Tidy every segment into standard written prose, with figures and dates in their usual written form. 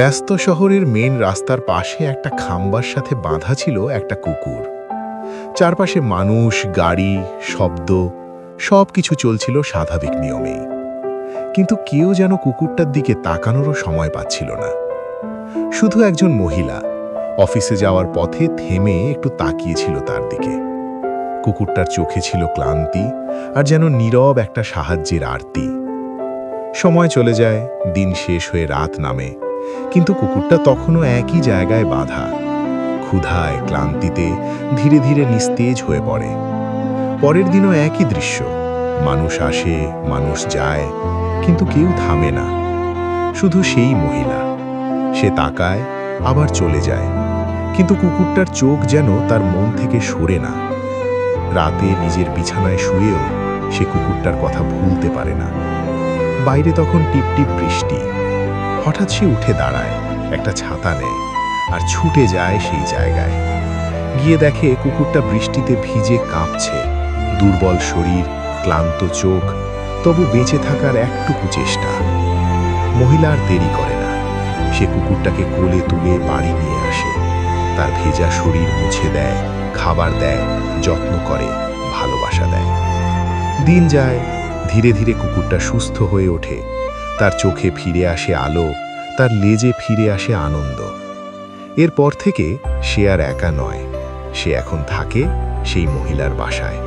ব্যস্ত শহরের মেন রাস্তার পাশে একটা খাম্বার সাথে বাঁধা ছিল একটা কুকুর। চারপাশে মানুষ, গাড়ি, শব্দ সবকিছু চলছিল স্বাভাবিক নিয়মেই। কিন্তু কেউ যেন কুকুরটার দিকে তাকানোরও সময় পাচ্ছিল না। শুধু একজন মহিলা অফিসে যাওয়ার পথে থেমে একটু তাকিয়েছিল তার দিকে। কুকুরটার চোখে ছিল ক্লান্তি আর যেন নীরব একটা সাহায্যের আরতি। সময় চলে যায়, দিন শেষ হয়ে রাত নামে, কিন্তু কুকুরটা তখনও একই জায়গায় বাঁধা। ক্ষুধায়, ক্লান্তিতে ধীরে ধীরে নিস্তেজ হয়ে পড়ে। পরের দিনও একই দৃশ্য, মানুষ আসে, মানুষ যায়, কিন্তু কেউ থামে না। শুধু সেই মহিলা, সে তাকায় আবার চলে যায়, কিন্তু কুকুরটার চোখ যেন তার মন থেকে সরে না। রাতে নিজের বিছানায় শুয়েও সে কুকুরটার কথা ভুলতে পারে না। বাইরে তখন টিপটিপ বৃষ্টি। হঠাৎ সে উঠে দাঁড়ায়, একটা ছাতা নেয় আর ছুটে যায় সেই জায়গায়। গিয়ে দেখে কুকুরটা বৃষ্টিতে ভিজে কাঁপছে, দুর্বল শরীর, ক্লান্ত চোখ, তবু বেঁচে থাকার একটুকু চেষ্টা। মহিলা আর দেরি করে না, সে কুকুরটাকে কোলে তুলে বাড়ি নিয়ে আসে। তার ভেজা শরীর মুছে দেয়, খাবার দেয়, যত্ন করে, ভালোবাসা দেয়। দিন যায়, ধীরে ধীরে কুকুরটা সুস্থ হয়ে ওঠে। তার চোখে ফিরে আসে আলো, তার লেজে ফিরে আসে আনন্দ। এরপর থেকে সে আর একা নয়, সে এখন থাকে সেই মহিলার বাসায়,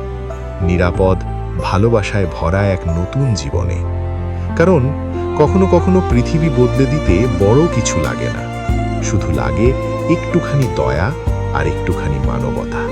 নিরাপদ, ভালোবাসায় ভরা এক নতুন জীবনে। কারণ কখনো কখনো পৃথিবী বদলে দিতে বড় কিছু লাগে না, শুধু লাগে একটুখানি দয়া আর একটুখানি মানবতা।